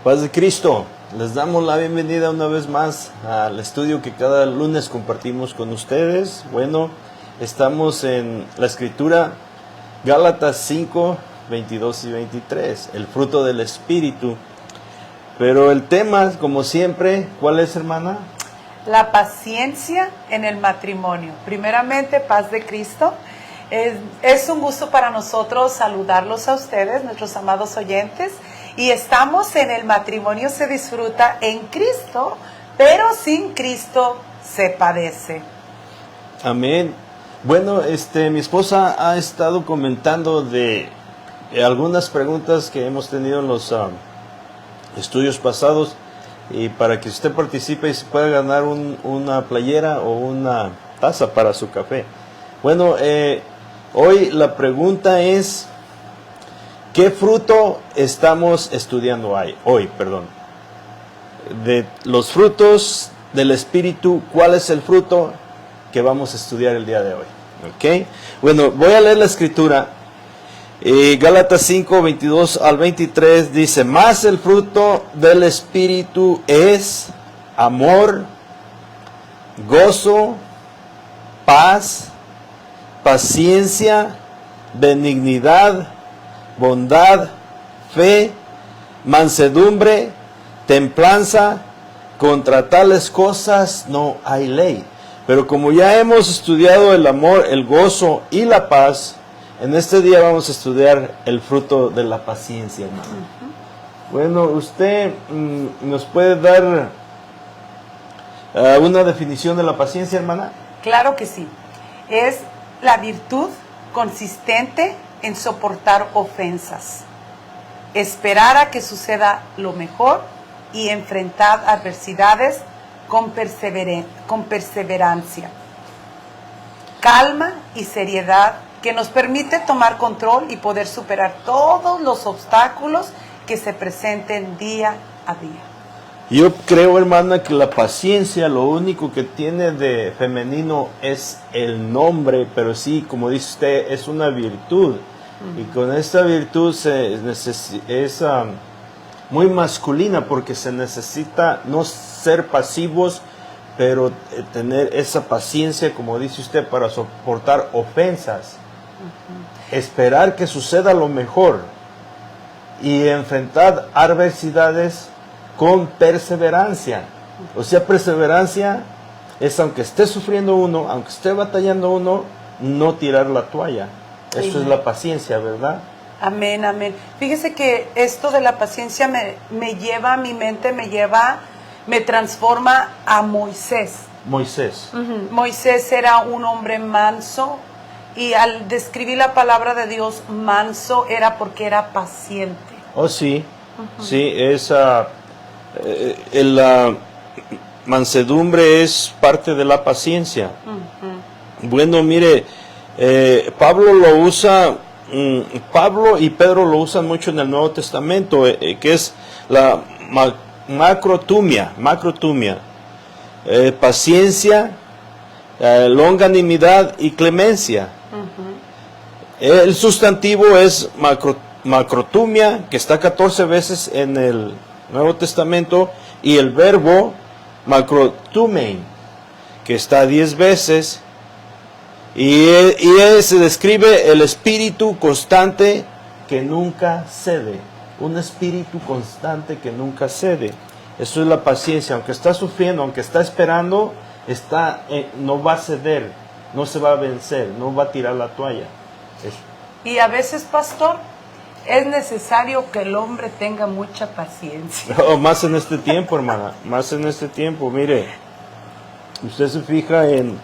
Paz de Cristo, les damos la bienvenida una vez más al estudio que cada lunes compartimos con ustedes. Bueno, estamos en la escritura Gálatas 5, 22 y 23, el fruto del Espíritu. Pero el tema, como siempre, ¿cuál es, hermana? La paciencia en el matrimonio. Primeramente, paz de Cristo. Es un gusto para nosotros saludarlos a ustedes, nuestros amados oyentes. Y estamos en el matrimonio se disfruta en Cristo, pero sin Cristo se padece. Amén. Bueno, mi esposa ha estado comentando de algunas preguntas que hemos tenido en los estudios pasados, y para que usted participe y se pueda ganar una playera o una taza para su café. Bueno, hoy la pregunta es: ¿qué fruto estamos estudiando hoy? De los frutos del Espíritu, ¿cuál es el fruto que vamos a estudiar el día de hoy? ¿Ok? Bueno, voy a leer la escritura. Gálatas 5, 22 al 23 dice: mas el fruto del Espíritu es amor, gozo, paz, paciencia, benignidad, bondad, fe, mansedumbre, templanza. Contra tales cosas no hay ley. Pero como ya hemos estudiado el amor, el gozo y la paz, en este día vamos a estudiar el fruto de la paciencia, hermano. Bueno, usted nos puede dar una definición de la paciencia, hermana. Claro que sí. Es la virtud consistente en soportar ofensas, esperar a que suceda lo mejor y enfrentar adversidades con perseverancia, calma y seriedad que nos permite tomar control y poder superar todos los obstáculos que se presenten día a día. Yo creo, hermana, que la paciencia lo único que tiene de femenino es el nombre, pero sí, como dice usted, es una virtud. Y con esta virtud es muy masculina, porque se necesita no ser pasivos, pero tener esa paciencia, como dice usted, para soportar ofensas. Esperar que suceda lo mejor y enfrentar adversidades con perseverancia. O sea, perseverancia es, aunque esté sufriendo uno, aunque esté batallando uno, no tirar la toalla. Eso es la paciencia, ¿verdad? Amén, amén. Fíjese que esto de la paciencia me lleva a mi mente, me transforma a Moisés. Moisés. Moisés era un hombre manso, y al describir la palabra de Dios manso era porque era paciente. Oh, sí. Sí, la mansedumbre es parte de la paciencia. Bueno, mire, Pablo lo usa, Pablo y Pedro lo usan mucho en el Nuevo Testamento, que es la macrotumia, paciencia, longanimidad y clemencia. El sustantivo es macrotumia, que está 14 veces en el Nuevo Testamento, y el verbo macrotumein, que está 10 veces, y se describe el espíritu constante que nunca cede. Un espíritu constante que nunca cede. Eso es la paciencia. Aunque está sufriendo, aunque está esperando, no va a ceder, no se va a vencer, no va a tirar la toalla. Y a veces, pastor, es necesario que el hombre tenga mucha paciencia. No, más en este tiempo, hermana, más en este tiempo. Mire, usted se fija en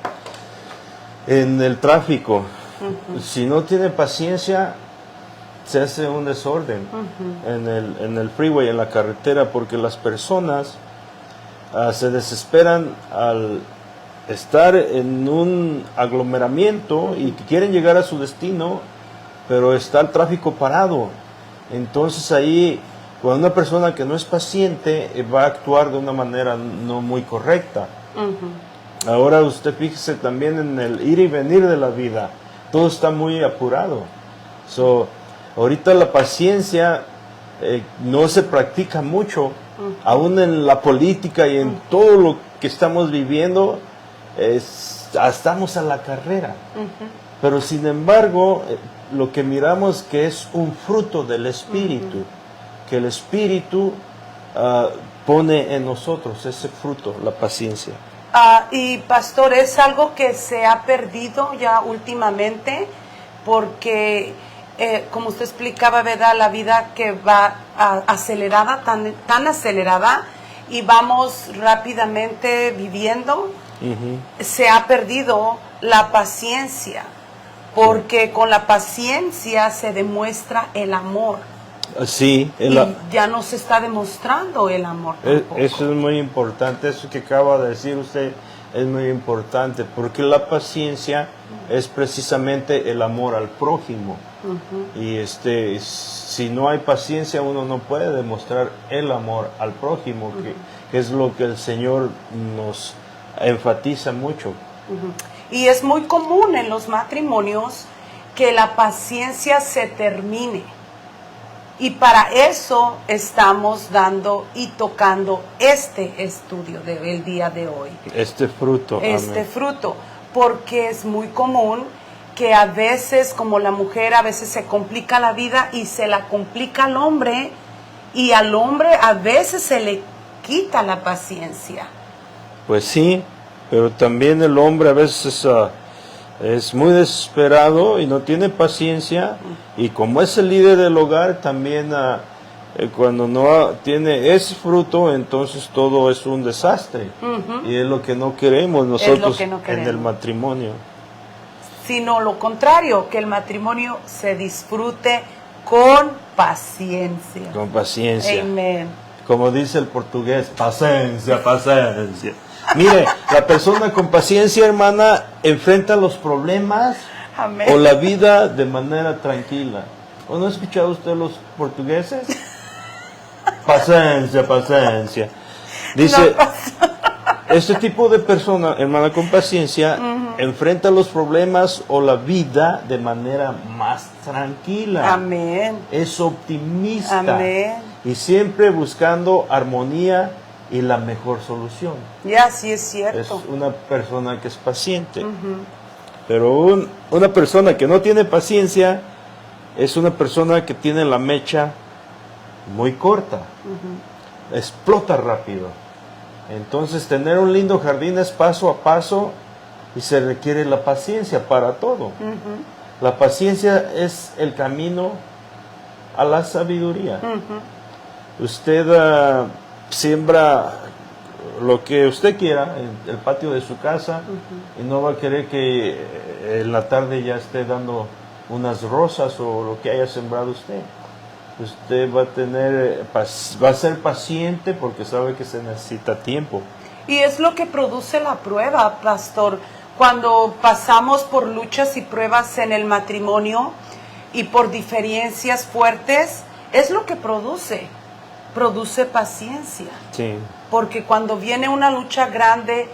el tráfico. Si no tiene paciencia, se hace un desorden en el freeway, en la carretera, porque las personas se desesperan al estar en un aglomeramiento y quieren llegar a su destino, pero está el tráfico parado. Entonces ahí, cuando una persona que no es paciente va a actuar de una manera no muy correcta. Ahora usted fíjese también en el ir y venir de la vida, todo está muy apurado. Ahorita la paciencia no se practica mucho, aún en la política y en todo lo que estamos viviendo, estamos a la carrera. Pero sin embargo, lo que miramos que es un fruto del Espíritu, que el Espíritu pone en nosotros ese fruto, la paciencia. Y pastor, es algo que se ha perdido ya últimamente, porque como usted explicaba, ¿verdad? La vida que va acelerada, tan acelerada, y vamos rápidamente viviendo, se ha perdido la paciencia, porque con la paciencia se demuestra el amor. Sí, y ya no se está demostrando el amor tampoco. Eso es muy importante, eso que acaba de decir usted es muy importante, porque la paciencia es precisamente el amor al prójimo. Y si no hay paciencia, uno no puede demostrar el amor al prójimo, que es lo que el Señor nos enfatiza mucho. Y es muy común en los matrimonios que la paciencia se termine. Y para eso estamos dando y tocando este estudio del día de hoy. Este fruto. Este fruto, porque es muy común que a veces, como la mujer, a veces se complica la vida y se la complica al hombre, y al hombre a veces se le quita la paciencia. Pues sí, pero también el hombre a veces es muy desesperado y no tiene paciencia, y como es el líder del hogar, también cuando no tiene ese fruto, entonces todo es un desastre. Y es lo que no queremos nosotros en el matrimonio. Sino lo contrario, que el matrimonio se disfrute con paciencia. Con paciencia. Amén. Como dice el portugués, paciencia, paciencia. Mire, la persona con paciencia, hermana, enfrenta los problemas Amén. O la vida de manera tranquila. ¿O no ha escuchado usted los portugueses? Paciencia, paciencia. Dice, este tipo de persona, hermana con paciencia, enfrenta los problemas o la vida de manera más tranquila. Amén. Es optimista. Amén. Y siempre buscando armonía y la mejor solución. Ya, sí es cierto. Es una persona que es paciente. Pero una persona que no tiene paciencia es una persona que tiene la mecha muy corta. Explota rápido. Entonces tener un lindo jardín es paso a paso y se requiere la paciencia para todo. La paciencia es el camino a la sabiduría. Usted siembra lo que usted quiera en el patio de su casa y no va a querer que en la tarde ya esté dando unas rosas o lo que haya sembrado usted. Usted va a ser paciente porque sabe que se necesita tiempo. Y es lo que produce la prueba, pastor. Cuando pasamos por luchas y pruebas en el matrimonio y por diferencias fuertes, es lo que produce paciencia. Sí. Porque cuando viene una lucha grande,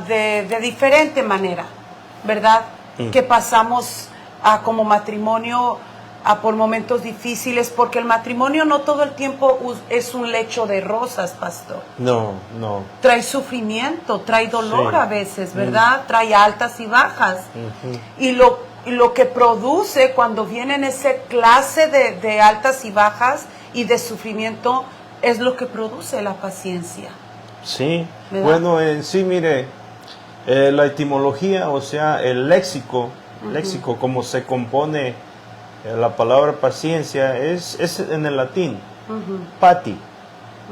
de diferente manera, ¿verdad? Que pasamos como matrimonio por momentos difíciles, porque el matrimonio no todo el tiempo es un lecho de rosas, pastor. No, no. Trae sufrimiento, trae dolor a veces, ¿verdad? Trae altas y bajas. Y lo que produce cuando vienen esa clase de altas y bajas y de sufrimiento es lo que produce la paciencia. Sí, ¿verdad? Bueno, en sí, mire, la etimología, o sea, el léxico, como se compone la palabra paciencia, es en el latín, pati.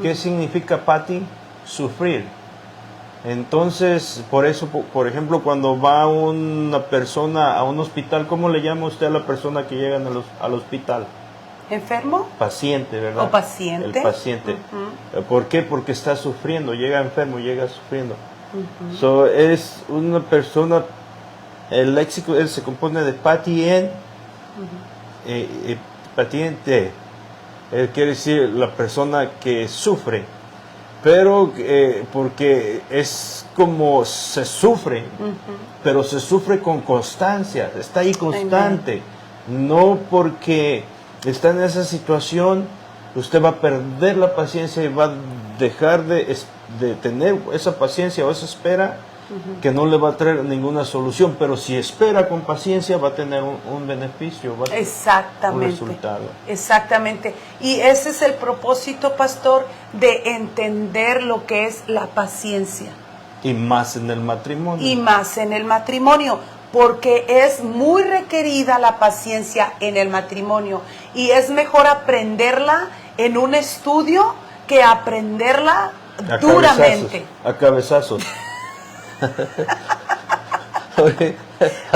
¿Qué significa pati? Sufrir. Entonces, por eso, por ejemplo, cuando va una persona a un hospital, ¿cómo le llama usted a la persona que llega al hospital? ¿Enfermo? Paciente, ¿verdad? ¿O paciente? El paciente. ¿Por qué? Porque está sufriendo, llega enfermo, llega sufriendo. Es una persona, el léxico se compone de patien, patiente, quiere decir la persona que sufre, pero porque es como se sufre, pero se sufre con constancia, está ahí constante, no porque está en esa situación, usted va a perder la paciencia y va a dejar de tener esa paciencia o esa espera que no le va a traer ninguna solución, pero si espera con paciencia va a tener un beneficio, va a tener un resultado. Exactamente. Y ese es el propósito, pastor, de entender lo que es la paciencia. Y más en el matrimonio. Y más en el matrimonio, porque es muy requerida la paciencia en el matrimonio. Y es mejor aprenderla en un estudio que aprenderla duramente. A cabezazos.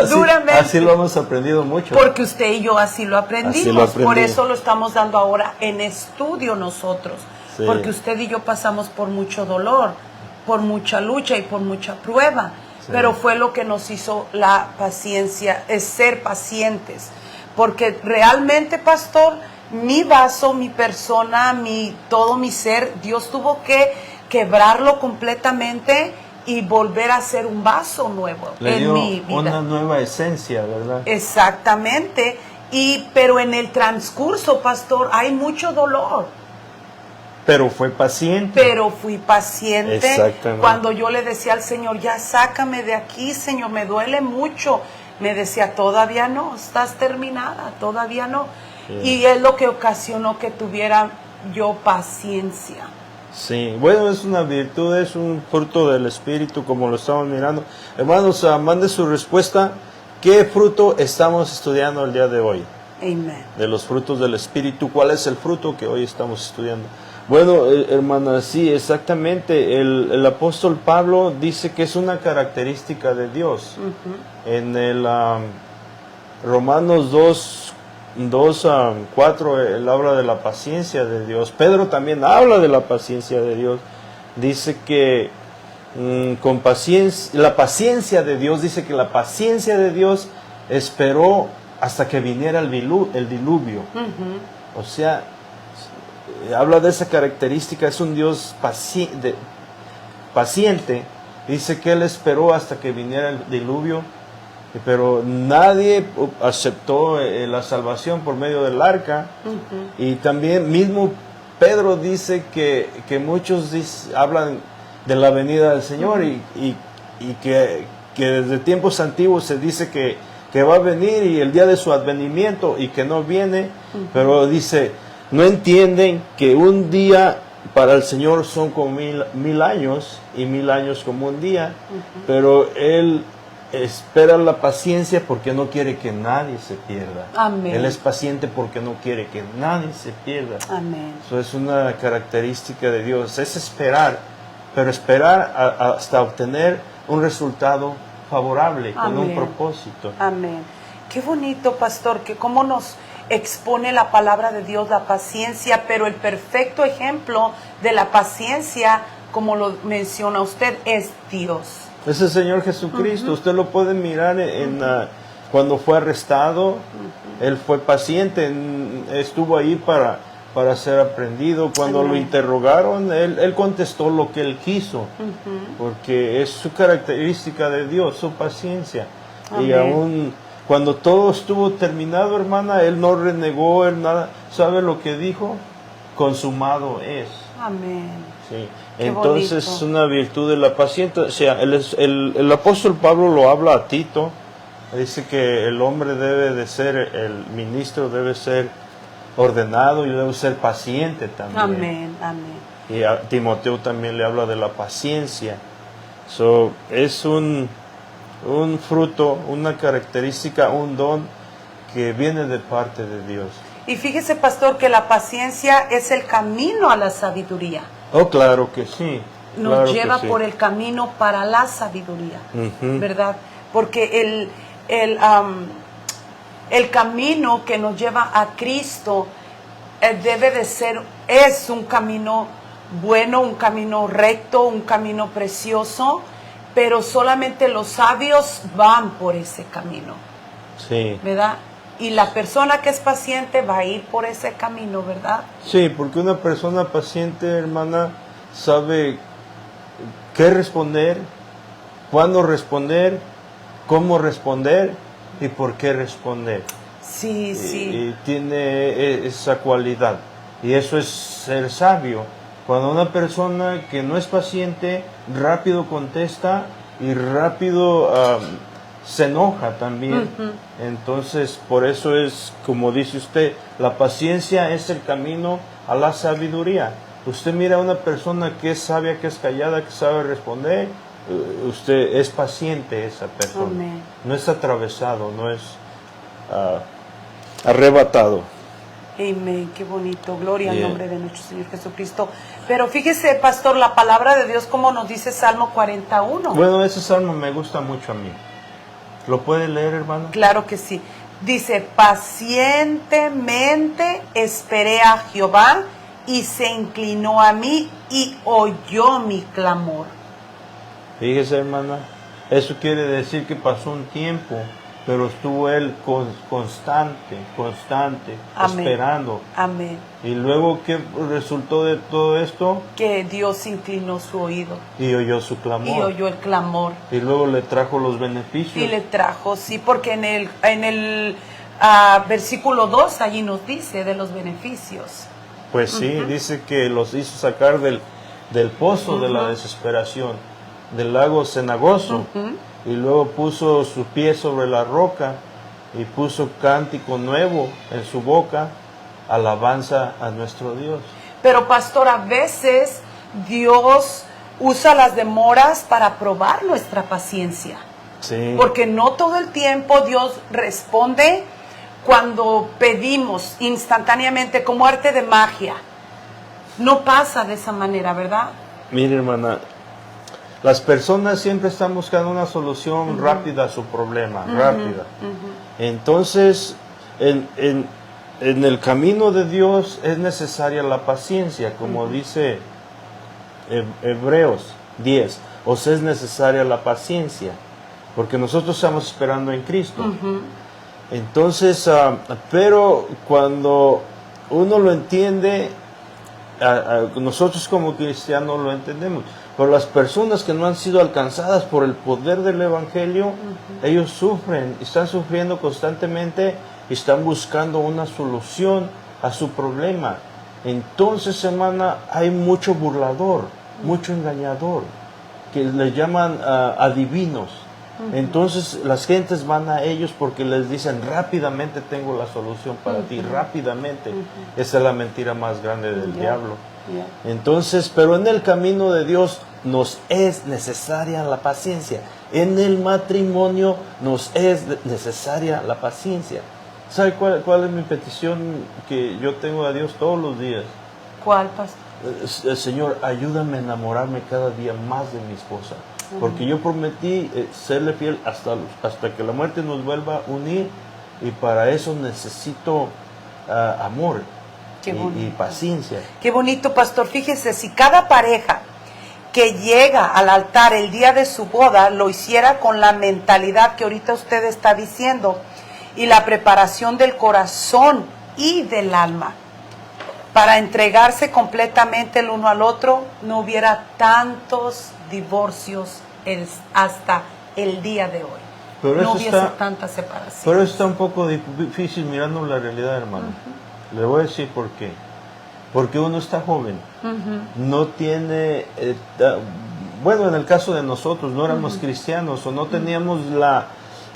Duramente. Así lo hemos aprendido mucho. Porque usted y yo así lo aprendimos. Por eso lo estamos dando ahora en estudio nosotros. Sí. Porque usted y yo pasamos por mucho dolor, por mucha lucha y por mucha prueba. Sí. Pero fue lo que nos hizo la paciencia, es ser pacientes. Porque realmente, pastor, mi vaso, mi persona, todo mi ser, Dios tuvo que quebrarlo completamente y volver a ser un vaso nuevo en mi vida. Una nueva esencia, ¿verdad? Exactamente. Pero en el transcurso, pastor, hay mucho dolor. Pero fue paciente. Pero fui paciente. Exactamente. Cuando yo le decía al Señor, ya sácame de aquí, Señor, me duele mucho. Me decía, todavía no, estás terminada, todavía no. Sí. Y es lo que ocasionó que tuviera yo paciencia. Sí, bueno, es una virtud, es un fruto del Espíritu, como lo estamos mirando. Hermanos, mande su respuesta. ¿Qué fruto estamos estudiando el día de hoy? Amén. De los frutos del Espíritu, ¿cuál es el fruto que hoy estamos estudiando? Bueno, hermana, sí, exactamente. El apóstol Pablo dice que es una característica de Dios. En el Romanos 2:4 él habla de la paciencia de Dios. Pedro también habla de la paciencia de Dios. Dice que con paciencia, la paciencia de Dios, dice que la paciencia de Dios esperó hasta que viniera el diluvio. O sea, habla de esa característica, es un Dios paciente. Dice que Él esperó hasta que viniera el diluvio, pero nadie aceptó la salvación por medio del arca. Y también mismo Pedro dice que muchos hablan de la venida del Señor y que desde tiempos antiguos se dice que va a venir y el día de su advenimiento y que no viene, pero dice, no entienden que un día para el Señor son como mil años y 1000 años como un día, pero Él espera la paciencia porque no quiere que nadie se pierda. Amén. Él es paciente porque no quiere que nadie se pierda. Amén. Eso es una característica de Dios, es esperar, pero esperar hasta obtener un resultado favorable, con un propósito. Amén. Qué bonito, pastor, que cómo nos expone la palabra de Dios, la paciencia, pero el perfecto ejemplo de la paciencia, como lo menciona usted, es Dios. Es el Señor Jesucristo. Usted lo puede mirar cuando fue arrestado. Él fue paciente, estuvo ahí para ser aprendido. Cuando lo interrogaron, él contestó lo que él quiso, porque es su característica de Dios, su paciencia. Amén. Y aún cuando todo estuvo terminado, hermana, él no renegó, él nada. ¿Sabe lo que dijo? Consumado es. Amén. Sí. Entonces es una virtud de la paciencia. O sea, el apóstol Pablo lo habla a Tito. Dice que el hombre debe de ser, el ministro debe ser ordenado y debe ser paciente también. Amén, amén. Y a Timoteo también le habla de la paciencia. Es un fruto, una característica, un don que viene de parte de Dios. Y fíjese, pastor, que la paciencia es el camino a la sabiduría. Oh, claro que sí. Nos lleva por el camino para la sabiduría, ¿verdad? Porque el camino que nos lleva a Cristo debe de ser, es un camino bueno, un camino recto, un camino precioso, pero solamente los sabios van por ese camino. Sí. ¿Verdad? Y la persona que es paciente va a ir por ese camino, ¿verdad? Sí, porque una persona paciente, hermana, sabe qué responder, cuándo responder, cómo responder y por qué responder. Sí, sí. Y tiene esa cualidad. Y eso es ser sabio. Cuando una persona que no es paciente, rápido contesta y rápido se enoja también. Entonces, por eso es, como dice usted, la paciencia es el camino a la sabiduría. Usted mira a una persona que es sabia, que es callada, que sabe responder, usted es paciente esa persona. Amén. No es atravesado, no es arrebatado. Amén, qué bonito, gloria al Yeah. nombre de nuestro Señor Jesucristo. Pero fíjese, pastor, la palabra de Dios como nos dice Salmo 41. Bueno, ese salmo me gusta mucho a mí. ¿Lo puede leer, hermano? Claro que sí. Dice, pacientemente esperé a Jehová y se inclinó a mí y oyó mi clamor. Fíjese, hermana, eso quiere decir que pasó un tiempo, pero estuvo él constante, Amén. esperando. Amén. Y luego, ¿qué resultó de todo esto? Que Dios inclinó su oído Y oyó su clamor. y oyó el clamor. Y luego le trajo los beneficios. Y le trajo, sí, porque en el versículo 2 allí nos dice de los beneficios. Pues sí, dice que los hizo sacar del pozo de la desesperación, del lago cenagoso, y luego puso su pie sobre la roca y puso cántico nuevo en su boca, alabanza a nuestro Dios. Pero pastor, a veces Dios usa las demoras para probar nuestra paciencia. Sí. Porque no todo el tiempo Dios responde cuando pedimos instantáneamente, como arte de magia. No pasa de esa manera, ¿verdad? Mire, hermana, las personas siempre están buscando una solución rápida a su problema, rápida. Entonces, en el camino de Dios es necesaria la paciencia, como dice Hebreos 10. O sea, es necesaria la paciencia, porque nosotros estamos esperando en Cristo. Entonces, pero cuando uno lo entiende, nosotros como cristianos lo entendemos. Pero las personas que no han sido alcanzadas por el poder del Evangelio, ellos sufren, están sufriendo constantemente y están buscando una solución a su problema. Entonces, hermana, hay mucho burlador, mucho engañador, que le llaman adivinos. Entonces las gentes van a ellos porque les dicen rápidamente tengo la solución para ti, rápidamente. Esa es la mentira más grande del diablo. Entonces, pero en el camino de Dios nos es necesaria la paciencia. En el matrimonio nos es necesaria la paciencia. ¿Sabe cuál es mi petición que yo tengo a Dios todos los días? ¿Cuál, pastor? Señor, ayúdame a enamorarme cada día más de mi esposa. Porque yo prometí serle fiel hasta que la muerte nos vuelva a unir. Y para eso necesito amor y paciencia. Qué bonito, pastor. Fíjese, si cada pareja que llega al altar el día de su boda lo hiciera con la mentalidad que ahorita usted está diciendo y la preparación del corazón y del alma para entregarse completamente el uno al otro, no hubiera tantos divorcios hasta el día de hoy. Pero no hubiese tanta separación. Pero está un poco difícil mirando la realidad, hermano. Le voy a decir por qué. Porque uno está joven, no tiene, bueno, en el caso de nosotros, no éramos cristianos o no teníamos la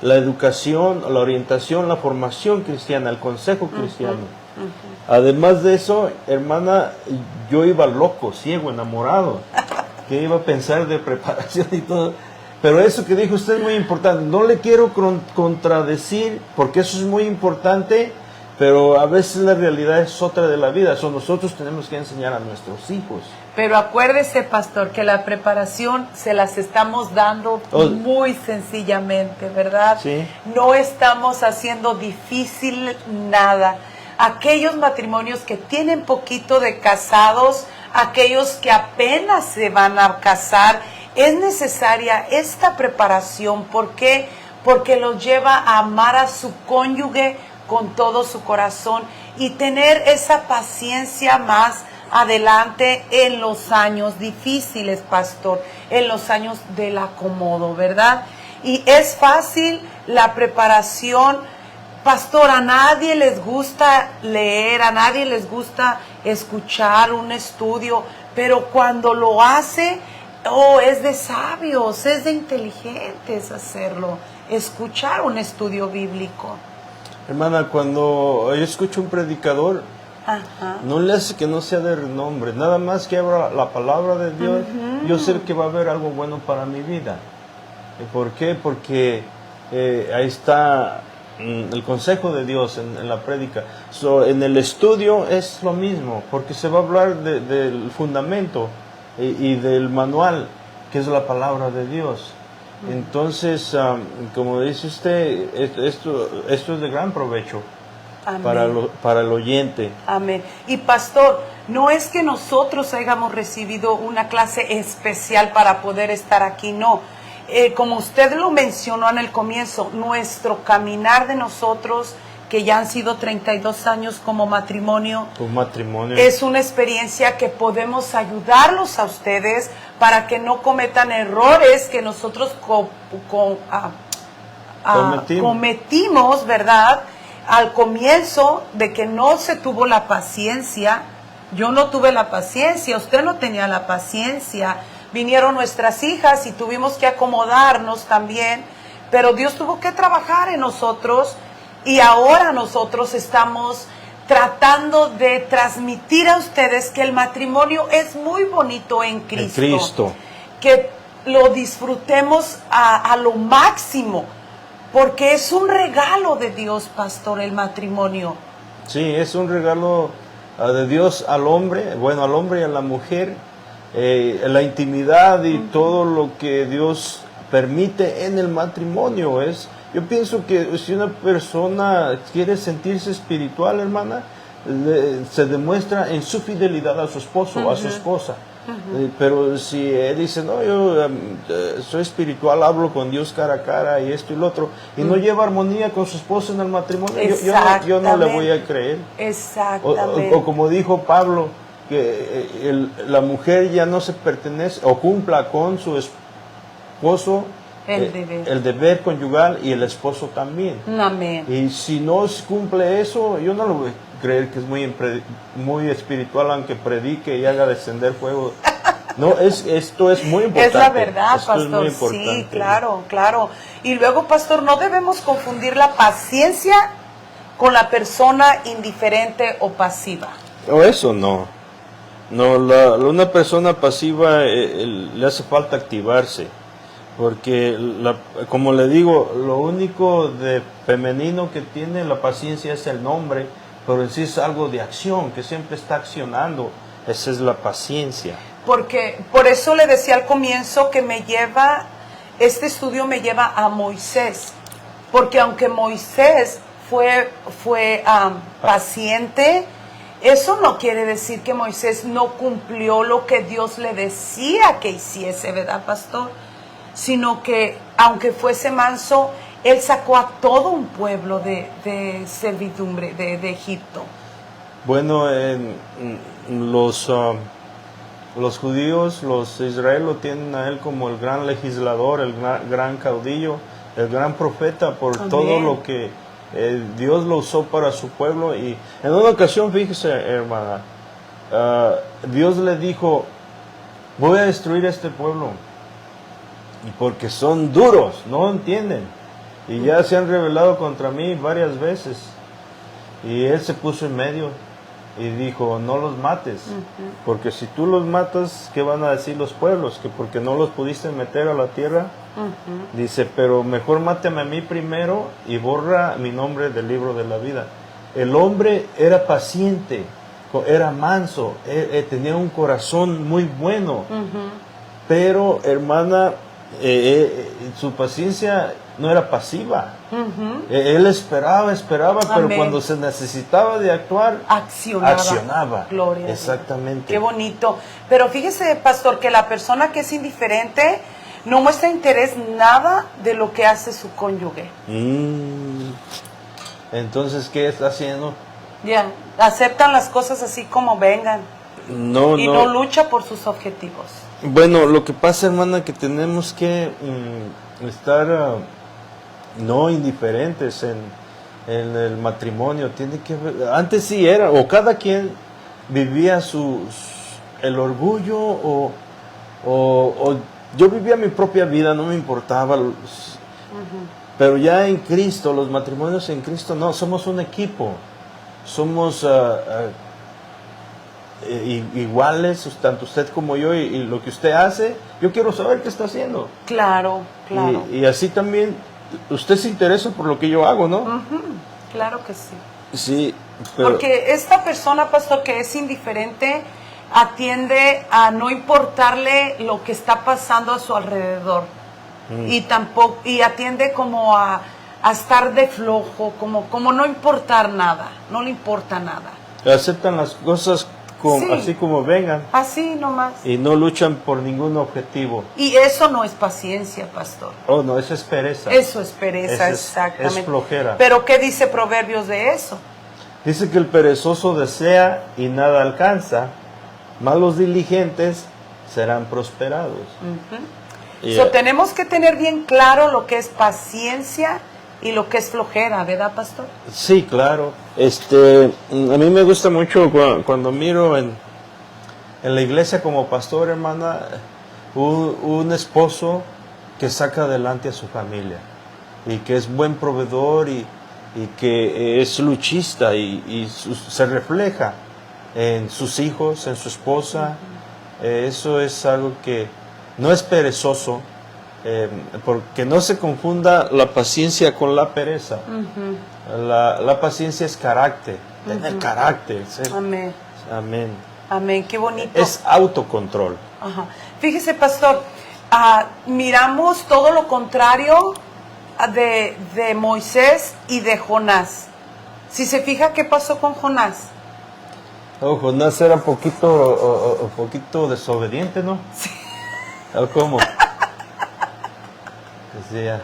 educación, la orientación, la formación cristiana, el consejo cristiano. Además de eso, hermana, yo iba loco, ciego, enamorado. Que iba a pensar de preparación y todo. Pero eso que dijo usted es muy importante. No le quiero contradecir, porque eso es muy importante, pero a veces la realidad es otra de la vida. Eso nosotros tenemos que enseñar a nuestros hijos. Pero acuérdese, pastor, que la preparación se las estamos dando muy sencillamente, ¿verdad? Sí. No estamos haciendo difícil nada. Aquellos matrimonios que tienen poquito de casados, aquellos que apenas se van a casar, es necesaria esta preparación. ¿Por qué? Porque los lleva a amar a su cónyuge con todo su corazón y tener esa paciencia más adelante en los años difíciles, pastor, en los años del acomodo, ¿verdad? Y es fácil la preparación Pastor, a nadie les gusta leer, a nadie les gusta escuchar un estudio, pero cuando lo hace, es de sabios, es de inteligentes hacerlo, escuchar un estudio bíblico. Hermana, cuando yo escucho un predicador, Ajá. no le hace que no sea de renombre, nada más que abra la palabra de Dios, yo sé que va a haber algo bueno para mi vida. ¿Por qué? Porque ahí está el consejo de Dios en la prédica. En el estudio es lo mismo, porque se va a hablar del fundamento y del manual, que es la palabra de Dios. Entonces, como dice usted, esto es de gran provecho. Amén. Para el oyente. Amén. Y pastor, no es que nosotros hayamos recibido una clase especial para poder estar aquí, no. Como usted lo mencionó en el comienzo, nuestro caminar de nosotros, que ya han sido 32 años como matrimonio, es una experiencia que podemos ayudarlos a ustedes para que no cometan errores que nosotros cometimos, ¿verdad? Al comienzo, de que no se tuvo la paciencia. Yo no tuve la paciencia, usted no tenía la paciencia. Vinieron nuestras hijas y tuvimos que acomodarnos también, pero Dios tuvo que trabajar en nosotros y ahora nosotros estamos tratando de transmitir a ustedes que el matrimonio es muy bonito en Cristo. Que lo disfrutemos a lo máximo. Porque es un regalo de Dios, pastor, el matrimonio. Sí, es un regalo de Dios al hombre, bueno, al hombre y a la mujer, la intimidad y todo lo que Dios permite en el matrimonio. Yo pienso que si una persona quiere sentirse espiritual, hermana, se demuestra en su fidelidad a su esposo o a su esposa. Pero si él dice, no, yo soy espiritual, hablo con Dios cara a cara y esto y lo otro, y no lleva armonía con su esposo en el matrimonio, yo no le voy a creer. Exactamente. O como dijo Pablo, que la mujer ya no se pertenece o cumpla con su esposo el deber conyugal y el esposo también. Amén. Y si no se cumple eso, yo no lo voy a creer que es muy espiritual, aunque predique y haga descender fuego. No, esto es muy importante. Es la verdad, esto pastor. Es muy importante. Sí, claro, claro. Y luego, pastor, no debemos confundir la paciencia con la persona indiferente o pasiva. O eso no. No, una persona pasiva le hace falta activarse. Porque, como le digo, lo único de femenino que tiene la paciencia es el nombre, pero en sí es algo de acción, que siempre está accionando. Esa es la paciencia. Porque, por eso le decía al comienzo que este estudio me lleva a Moisés. Porque aunque Moisés fue paciente, eso no quiere decir que Moisés no cumplió lo que Dios le decía que hiciese, ¿verdad, pastor? Sino que, aunque fuese manso, él sacó a todo un pueblo de servidumbre de Egipto. Bueno, los judíos, los israelíes lo tienen a él como el gran legislador, el gran caudillo, el gran profeta por Amén. todo lo que Dios lo usó para su pueblo. Y en una ocasión, fíjese, hermana, Dios le dijo, voy a destruir este pueblo. Porque son duros, no entienden. Y ya se han rebelado contra mí varias veces. Y él se puso en medio y dijo, no los mates. Porque si tú los matas, ¿qué van a decir los pueblos? Que porque no los pudiste meter a la tierra. Dice, pero mejor mátame a mí primero y borra mi nombre del libro de la vida. El hombre era paciente, era manso, tenía un corazón muy bueno. Pero, hermana, su paciencia no era pasiva. Él esperaba, pero cuando se necesitaba de actuar, accionaba. Gloria. Exactamente. Qué bonito. Pero fíjese, pastor, que la persona que es indiferente no muestra interés nada de lo que hace su cónyuge. Entonces, ¿qué está haciendo? Ya, aceptan las cosas así como vengan. No lucha por sus objetivos. Bueno, lo que pasa, hermana, que tenemos que estar no indiferentes en el matrimonio. Tiene que antes sí era, o cada quien vivía el orgullo, o yo vivía mi propia vida, no me importaba. Pero ya en Cristo, los matrimonios en Cristo, no, somos un equipo. Somos iguales, tanto usted como yo, y lo que usted hace, yo quiero saber qué está haciendo. Claro, claro. Y así también, usted se interesa por lo que yo hago, ¿no? Claro que sí. Sí, pero... Porque esta persona, pastor, que es indiferente, atiende a no importarle lo que está pasando a su alrededor. Y atiende como a estar de flojo, como no importar nada, no le importa nada. Aceptan las cosas Sí. así como vengan. Así nomás. Y no luchan por ningún objetivo. Y eso no es paciencia, pastor. Oh, no, eso es pereza. Eso es pereza, exactamente. Es flojera. Pero ¿qué dice Proverbios de eso? Dice que el perezoso desea y nada alcanza, mas los diligentes serán prosperados. So, tenemos que tener bien claro lo que es paciencia y lo que es flojera, ¿verdad, pastor? Sí, claro. A mí me gusta mucho cuando miro en la iglesia como pastor, hermana, un esposo que saca adelante a su familia y que es buen proveedor y que es luchista y se refleja en sus hijos, en su esposa. Eso es algo que no es perezoso, porque no se confunda la paciencia con la pereza. La paciencia es carácter, tener carácter. Amén. Amén. Amén, qué bonito. Es autocontrol. Ajá. Fíjese, pastor, miramos todo lo contrario de Moisés y de Jonás. Si se fija, ¿qué pasó con Jonás? Oh, Jonás era un poquito desobediente, ¿no? Sí. ¿O cómo? Decía,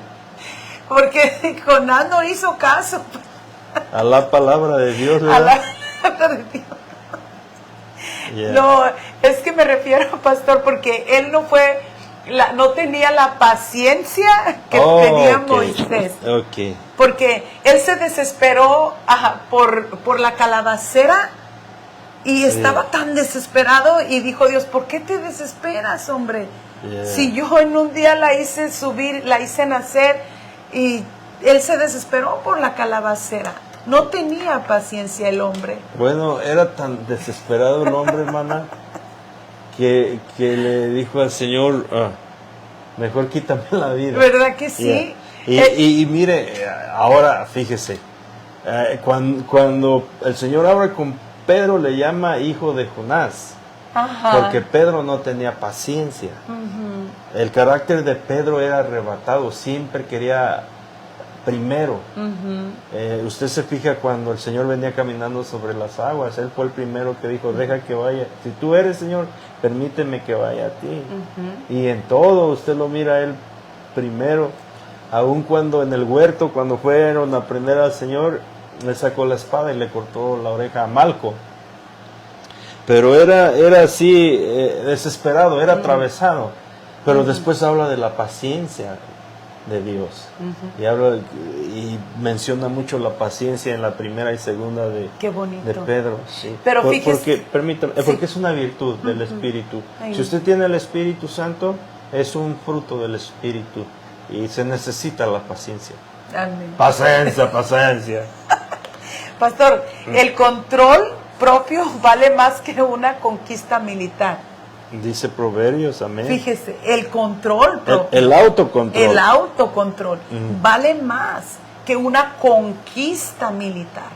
Porque Jonás no hizo caso a la palabra de Dios, a ¿verdad? la palabra de Dios. Yeah. No, es que me refiero, pastor, porque él no tenía la paciencia que tenía Moisés. Ok. Porque él se desesperó por la calabacera y estaba tan desesperado y dijo Dios, ¿por qué te desesperas, hombre? Yeah. Si yo en un día la hice subir, la hice nacer, y él se desesperó por la calabacera. No tenía paciencia el hombre. Bueno, era tan desesperado el hombre, hermana, que le dijo al Señor, mejor quítame la vida. ¿Verdad que sí? Yeah. Y mire, ahora fíjese, cuando el Señor habla con Pedro, le llama hijo de Jonás. Ajá. Porque Pedro no tenía paciencia. El carácter de Pedro era arrebatado, siempre quería primero. Usted se fija cuando el Señor venía caminando sobre las aguas, Él fue el primero que dijo, deja que vaya. Si tú eres, Señor, permíteme que vaya a ti. Y en todo usted lo mira a Él primero. Aun cuando en el huerto, cuando fueron a aprender al Señor, le sacó la espada y le cortó la oreja a Malco. Pero era así, desesperado, era atravesado. Pero después habla de la paciencia de Dios. Y menciona mucho la paciencia en la primera y segunda Qué bonito. de Pedro. Sí. Pero fíjese, porque es una virtud del Espíritu. Ay. Si usted tiene el Espíritu Santo, es un fruto del Espíritu. Y se necesita la paciencia. Amén. Paciencia. Pastor, el control propio vale más que una conquista militar. Dice Proverbios, amén. Fíjese, el control propio. El autocontrol. El autocontrol vale más que una conquista militar.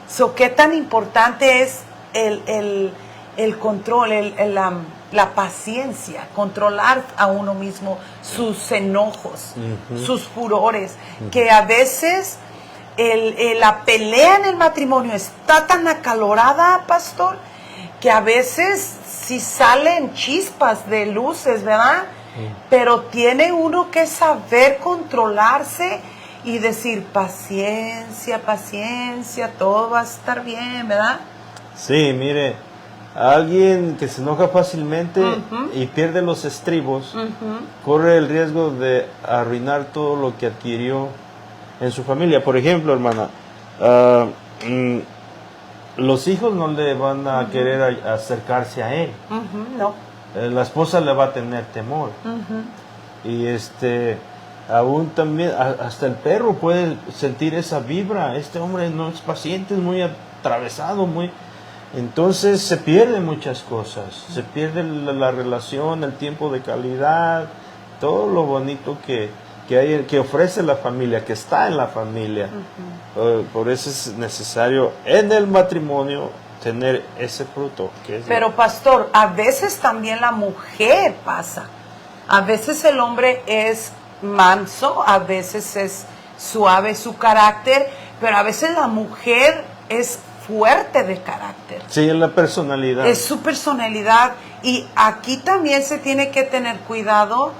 So, ¿qué tan importante es el control, la paciencia, controlar a uno mismo sus enojos, sus furores, que a veces la pelea en el matrimonio está tan acalorada, pastor, que a veces sí salen chispas de luces, ¿verdad? Pero tiene uno que saber controlarse y decir, paciencia, paciencia, todo va a estar bien, ¿verdad? Sí, mire, alguien que se enoja fácilmente y pierde los estribos, corre el riesgo de arruinar todo lo que adquirió en su familia. Por ejemplo, hermana, los hijos no le van a querer acercarse a él. No. La esposa le va a tener temor. Y aún también, hasta el perro puede sentir esa vibra. Este hombre no es paciente, es muy atravesado, Entonces se pierden muchas cosas. Se pierde la relación, el tiempo de calidad, todo lo bonito que hay, que ofrece la familia, que está en la familia. Por eso es necesario en el matrimonio tener ese fruto. Pero pastor, a veces también la mujer pasa. A veces el hombre es manso, a veces es suave su carácter, pero a veces la mujer es fuerte de carácter. Sí, es la personalidad. Es su personalidad, y aquí también se tiene que tener cuidado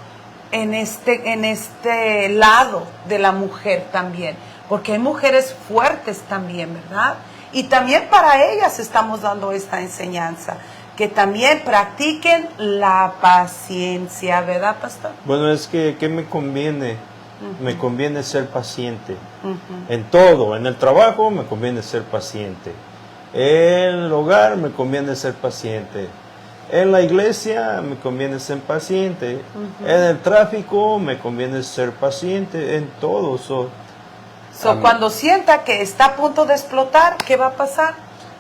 en este lado de la mujer también, porque hay mujeres fuertes también, ¿verdad? Y también para ellas estamos dando esta enseñanza, que también practiquen la paciencia, ¿verdad, pastor? Bueno, es que ¿qué me conviene? Me conviene ser paciente. En todo, en el trabajo me conviene ser paciente. En el hogar me conviene ser paciente. En la iglesia me conviene ser paciente. En el tráfico me conviene ser paciente. En todo. Cuando sienta que está a punto de explotar, ¿qué va a pasar?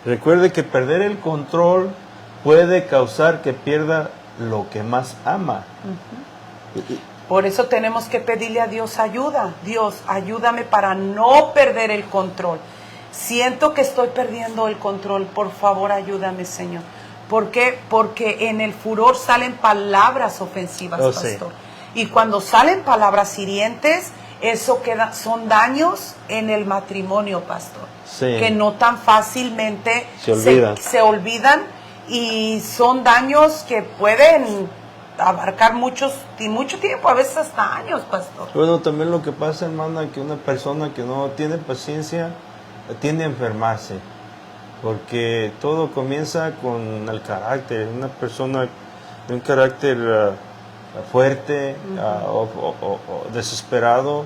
Recuerde que perder el control puede causar que pierda lo que más ama. Por eso tenemos que pedirle a Dios ayuda. Dios, ayúdame para no perder el control. Siento que estoy perdiendo el control. Por favor, ayúdame, Señor. ¿Por qué? Porque en el furor salen palabras ofensivas, pastor. Sí. Y cuando salen palabras hirientes, eso son daños en el matrimonio, pastor. Sí. Que no tan fácilmente se olvidan, y son daños que pueden abarcar mucho tiempo, a veces hasta años, pastor. Bueno, también lo que pasa, hermana, que una persona que no tiene paciencia tiende a enfermarse, porque todo comienza con el carácter. Una persona de un carácter fuerte o desesperado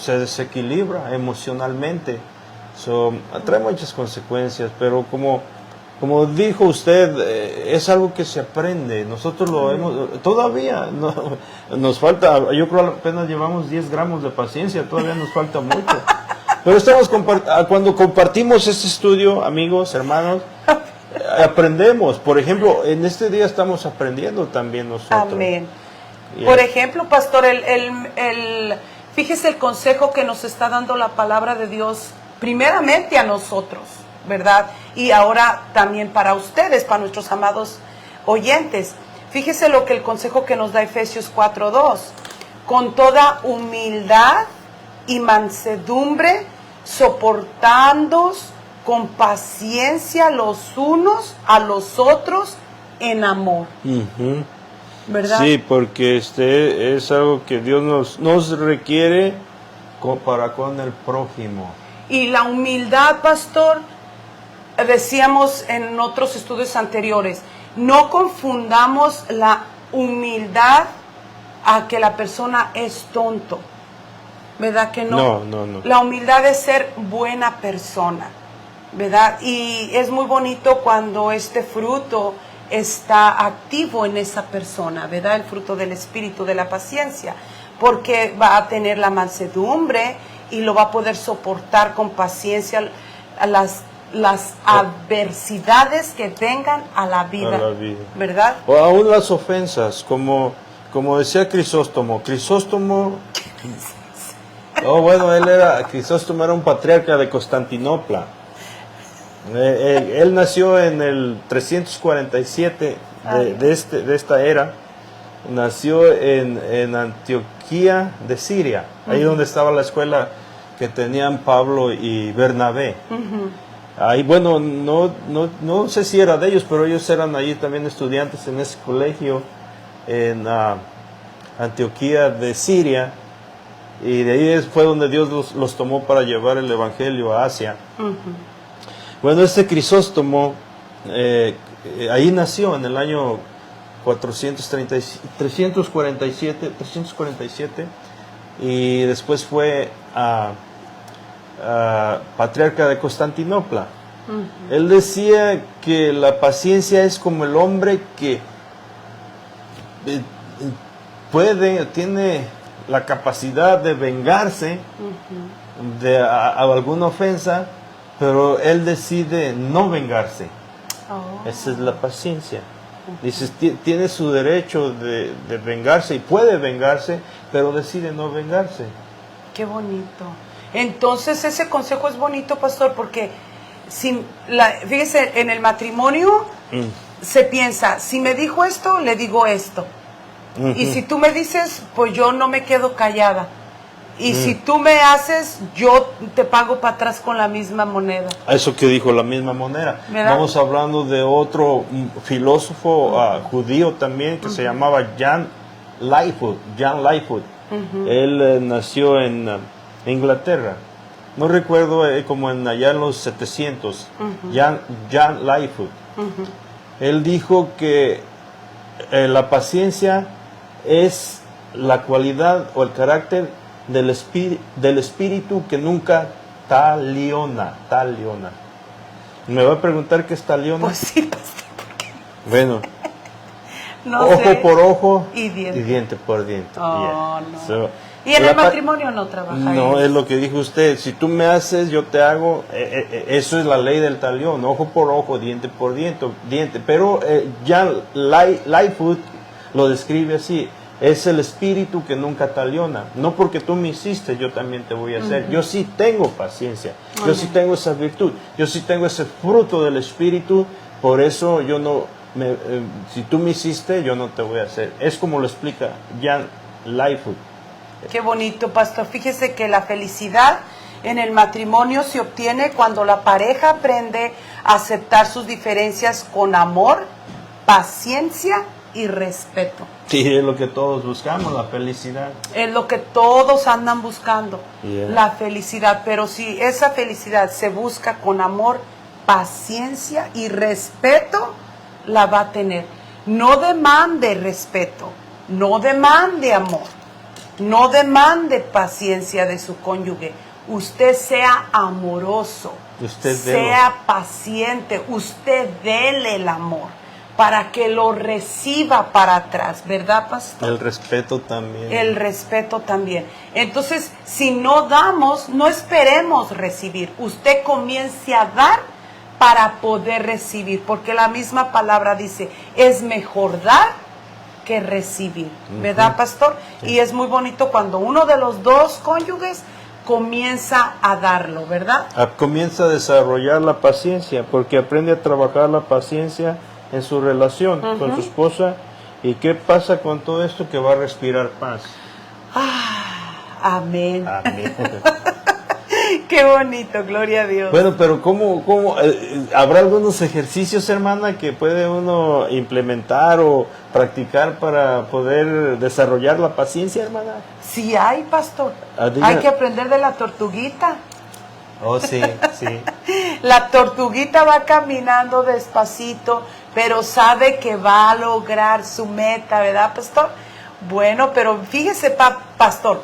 se desequilibra emocionalmente. Trae muchas consecuencias, pero como dijo usted, es algo que se aprende. Nosotros lo hemos, todavía nos falta, yo creo apenas llevamos 10 gramos de paciencia, todavía nos falta mucho. Pero cuando compartimos este estudio, amigos, hermanos, aprendemos. Por ejemplo, en este día estamos aprendiendo también nosotros. Amén. Por ejemplo, pastor, fíjese el consejo que nos está dando la palabra de Dios, primeramente a nosotros, ¿verdad? Y ahora también para ustedes, para nuestros amados oyentes. Fíjese el consejo que nos da Efesios 4:2. Con toda humildad y mansedumbre, soportándoos con paciencia los unos a los otros en amor. ¿Verdad? Sí, porque es algo que Dios nos requiere para con el prójimo. Y la humildad, pastor, decíamos en otros estudios anteriores, no confundamos la humildad a que la persona es tonto, ¿verdad que no? No. La humildad es ser buena persona, ¿verdad? Y es muy bonito cuando este fruto está activo en esa persona, ¿verdad? El fruto del espíritu, de la paciencia, porque va a tener la mansedumbre y lo va a poder soportar con paciencia las adversidades que vengan a la vida, ¿verdad? O aún las ofensas, como decía Crisóstomo. Crisóstomo era un patriarca de Constantinopla. Él nació en el 347 de esta era. Nació en Antioquía de Siria, ahí donde estaba la escuela que tenían Pablo y Bernabé. Ahí, bueno, no sé si era de ellos, pero ellos eran allí también estudiantes en ese colegio en Antioquía de Siria, y de ahí fue donde Dios los tomó para llevar el evangelio a Asia. Bueno, este Crisóstomo ahí nació en el año 347, y después fue patriarca de Constantinopla. Él decía que la paciencia es como el hombre que tiene la capacidad de vengarse de alguna ofensa, pero él decide no vengarse. Esa es la paciencia. Dices, tiene su derecho de vengarse y puede vengarse, pero decide no vengarse. Qué bonito. Entonces ese consejo es bonito, pastor, porque fíjese, en el matrimonio se piensa, si me dijo esto, le digo esto. Y si tú me dices, pues yo no me quedo callada. Y si tú me haces, yo te pago para atrás con la misma moneda. Eso que dijo, la misma moneda. ¿Verdad? Vamos hablando de otro filósofo judío también que se llamaba Jan Lightfoot. Él nació en Inglaterra. No recuerdo, como allá en los 700. Jan Lightfoot. Él dijo que la paciencia es la cualidad o el carácter del espíritu que nunca taliona. Me va a preguntar qué es taliona. Pues sí, pastor, ¿por qué? Bueno, No ojo sé. por ojo Y diente. diente por diente. Oh, no. So, Y en el matrimonio no trabaja no, eso. es lo que dijo usted. Si tú me haces, yo te hago. Eso es la ley del talión. Ojo por ojo, diente por diente. Pero Jan Lightfoot lo describe así. Es el espíritu que nunca taliona. No porque tú me hiciste, yo también te voy a hacer. Yo sí tengo paciencia. Yo sí tengo esa virtud. Yo sí tengo ese fruto del espíritu. Por eso yo no... si tú me hiciste, yo no te voy a hacer. Es como lo explica Jan Lightfoot. Qué bonito, pastor. Fíjese que la felicidad en el matrimonio se obtiene cuando la pareja aprende a aceptar sus diferencias con amor, paciencia y respeto. Sí, es lo que todos buscamos, la felicidad. Es lo que todos andan buscando, Yeah. la felicidad. Pero si esa felicidad se busca con amor, paciencia y respeto, la va a tener. No demande respeto, no demande amor, no demande paciencia de su cónyuge. Usted sea amoroso, Usted sea paciente, usted dele el amor para que lo reciba para atrás, ¿verdad, pastor? El respeto también. El respeto también. Entonces, si no damos, no esperemos recibir. Usted comience a dar para poder recibir, porque la misma palabra dice, es mejor dar que recibir, ¿verdad, pastor? Y es muy bonito cuando uno de los dos cónyuges comienza a darlo, ¿verdad? Comienza a desarrollar la paciencia, porque aprende a trabajar la paciencia en su relación con su esposa. ¿Y qué pasa con todo esto? Que va a respirar paz. Amén. Amén. Qué bonito, gloria a Dios. Bueno, pero ¿cómo habrá algunos ejercicios, hermana, que puede uno implementar o practicar para poder desarrollar la paciencia, hermana? Sí hay, pastor. Diga. Hay que aprender de la tortuguita. Oh, sí, sí. La tortuguita va caminando despacito, pero sabe que va a lograr su meta, ¿verdad, pastor? Bueno, pero fíjese, pastor.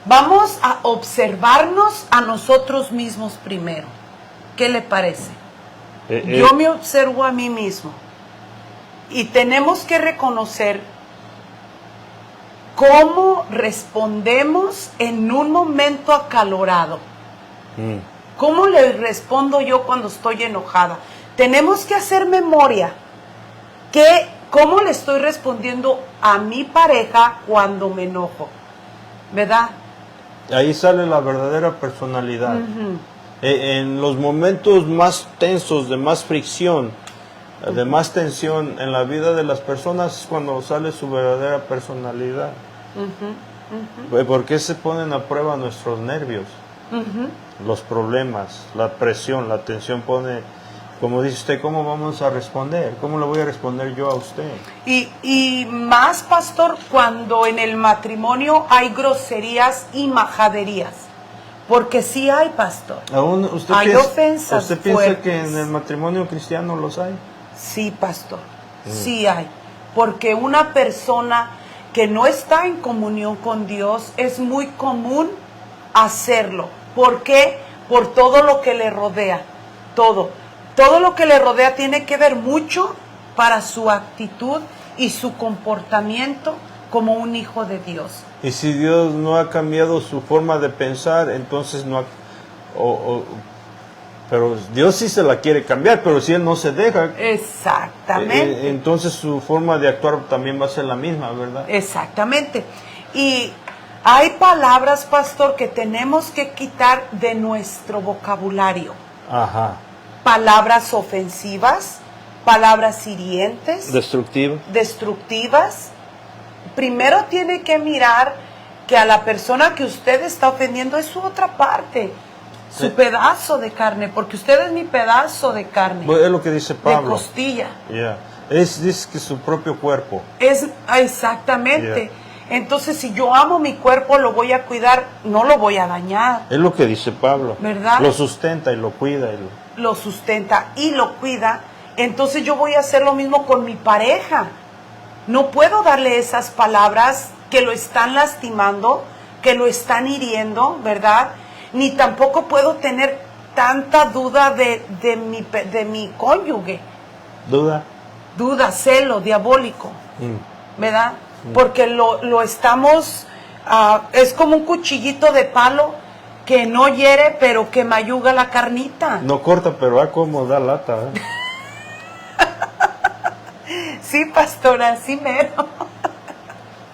Vamos a observarnos a nosotros mismos primero. ¿Qué le parece? Yo me observo a mí mismo. Y tenemos que reconocer cómo respondemos en un momento acalorado. ¿Cómo le respondo yo cuando estoy enojada? Tenemos que hacer memoria. ¿Cómo le estoy respondiendo a mi pareja cuando me enojo? ¿Verdad? Ahí sale la verdadera personalidad. En los momentos más tensos, de más fricción, de más tensión en la vida de las personas es cuando sale su verdadera personalidad. ¿Por qué se ponen a prueba nuestros nervios? Los problemas, la presión, la tensión pone, como dice usted, ¿cómo vamos a responder? ¿Cómo le voy a responder yo a usted? Y más, pastor, cuando en el matrimonio hay groserías y majaderías. Porque sí hay, pastor. Hay ofensas ¿Usted piensa fuertes. que en el matrimonio cristiano los hay? Sí, pastor, sí hay. porque una persona que no está en comunión con Dios es muy común hacerlo. ¿Por qué? Por todo lo que le rodea, todo lo que le rodea tiene que ver mucho para su actitud y su comportamiento como un hijo de Dios. Y si Dios no ha cambiado su forma de pensar, entonces no ha, pero Dios sí se la quiere cambiar, pero si Él no se deja, exactamente, entonces su forma de actuar también va a ser la misma, ¿verdad? Exactamente. Y hay palabras, pastor, que tenemos que quitar de nuestro vocabulario. Ajá. Palabras ofensivas, palabras hirientes, destructivas. Primero tiene que mirar que a la persona que usted está ofendiendo es su otra parte, su pedazo de carne, porque usted es mi pedazo de carne. Pues es lo que dice Pablo. De costilla. Yeah. Dice que su propio cuerpo. Exactamente. Yeah. Entonces, si yo amo mi cuerpo, lo voy a cuidar, no lo voy a dañar. Es lo que dice Pablo. ¿Verdad? Lo sustenta y lo cuida. Lo sustenta y lo cuida. Entonces yo voy a hacer lo mismo con mi pareja. No puedo darle esas palabras que lo están lastimando, que lo están hiriendo, ¿verdad? Ni tampoco puedo tener tanta duda de mi cónyuge. Duda, celo, diabólico, ¿verdad? Porque lo estamos, es como un cuchillito de palo que no hiere, pero que mayuga la carnita. No corta, pero como da lata, ¿eh? Sí, pastora, así mero.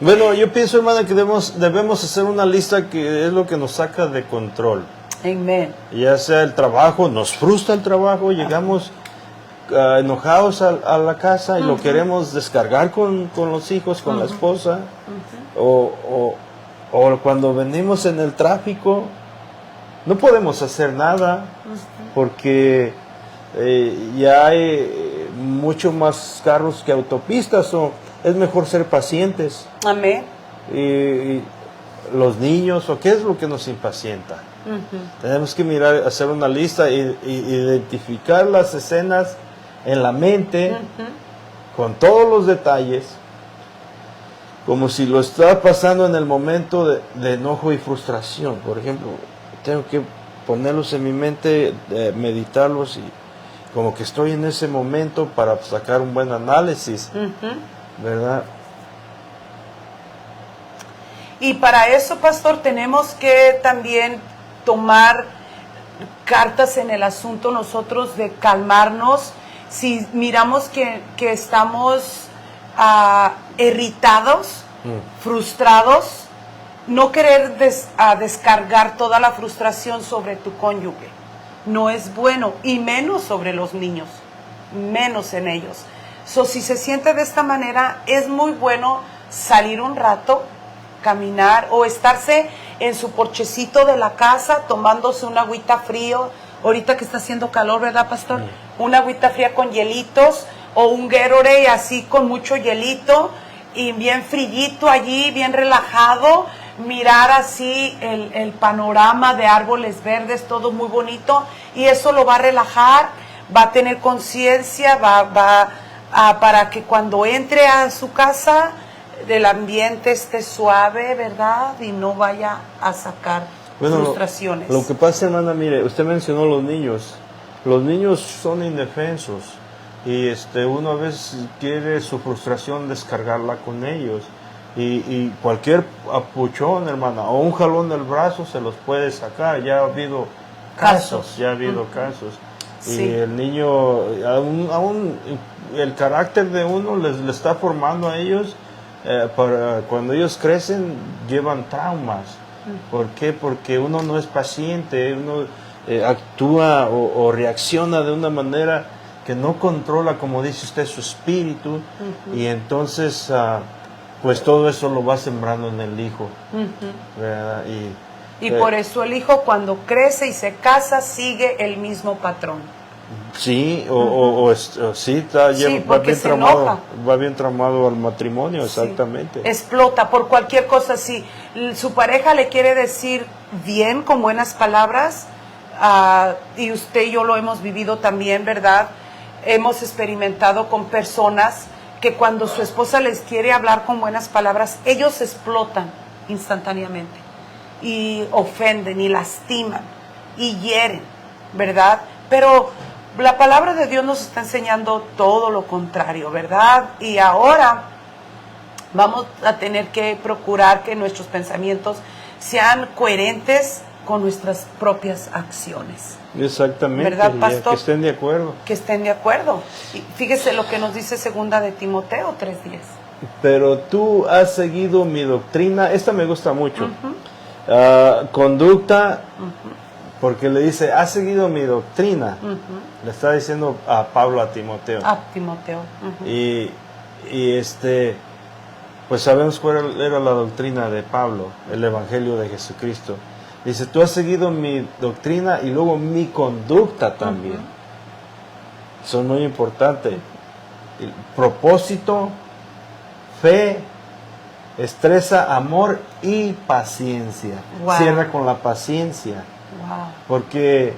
Bueno, yo pienso, hermana, que debemos hacer una lista que es lo que nos saca de control. Amén. Ya sea el trabajo, nos frustra el trabajo, llegamos enojados a la casa y lo queremos descargar con los hijos, con la esposa. O cuando venimos en el tráfico, no podemos hacer nada porque ya hay mucho más carros que autopistas, o es mejor ser pacientes. Amén. Y los niños, o qué es lo que nos impacienta. Tenemos que mirar, hacer una lista e identificar las escenas en la mente con todos los detalles, como si lo estaba pasando en el momento de enojo y frustración. Por ejemplo, tengo que ponerlos en mi mente, meditarlos, y como que estoy en ese momento para sacar un buen análisis, ¿verdad? Y para eso, pastor, tenemos que también tomar cartas en el asunto nosotros, de calmarnos. Si miramos que estamos irritados, frustrados, no querer descargar toda la frustración sobre tu cónyuge. No es bueno, y menos sobre los niños, menos en ellos. Si se siente de esta manera, es muy bueno salir un rato, caminar, o estarse en su porchecito de la casa tomándose una agüita frío. Ahorita que está haciendo calor, ¿verdad, pastor? Una agüita fría con hielitos, o un Gatorade así con mucho hielito y bien frillito allí, bien relajado. Mirar así el panorama de árboles verdes, todo muy bonito, y eso lo va a relajar, va a tener conciencia, para que cuando entre a su casa el ambiente esté suave, ¿verdad? Y no vaya a sacar frustraciones. Lo que pasa, hermana, mire, usted mencionó los niños. Los niños son indefensos y uno a veces quiere su frustración descargarla con ellos. Y cualquier apuchón, hermana, o un jalón del brazo se los puede sacar. Ya ha habido casos. Sí. Y el niño, aún el carácter de uno le está formando a ellos. Para cuando ellos crecen, llevan traumas. ¿Por qué? Porque uno no es paciente, uno actúa o reacciona de una manera que no controla, como dice usted, su espíritu. Y entonces pues todo eso lo va sembrando en el hijo, ¿verdad? Y por eso el hijo, cuando crece y se casa, sigue el mismo patrón. Sí, sí, va bien tramado al matrimonio, exactamente. Sí, explota por cualquier cosa. Si su pareja le quiere decir bien, con buenas palabras, y usted y yo lo hemos vivido también, ¿verdad? Hemos experimentado con personas que cuando su esposa les quiere hablar con buenas palabras, ellos explotan instantáneamente y ofenden y lastiman y hieren, ¿verdad? Pero la palabra de Dios nos está enseñando todo lo contrario, ¿verdad? Y ahora vamos a tener que procurar que nuestros pensamientos sean coherentes con nuestras propias acciones. Exactamente, ¿Verdad, pastor? que estén de acuerdo. Que estén de acuerdo. Y fíjese lo que nos dice segunda de Timoteo 3:10. Pero tú has seguido mi doctrina, esta me gusta mucho. Conducta, porque le dice, has seguido mi doctrina. Le está diciendo a Pablo a Timoteo. A Timoteo. Y pues sabemos cuál era la doctrina de Pablo, el Evangelio de Jesucristo. Dice, tú has seguido mi doctrina y luego mi conducta también. Eso es muy importante. El propósito, fe, destreza, amor y paciencia. Wow. Cierra con la paciencia. Wow. Porque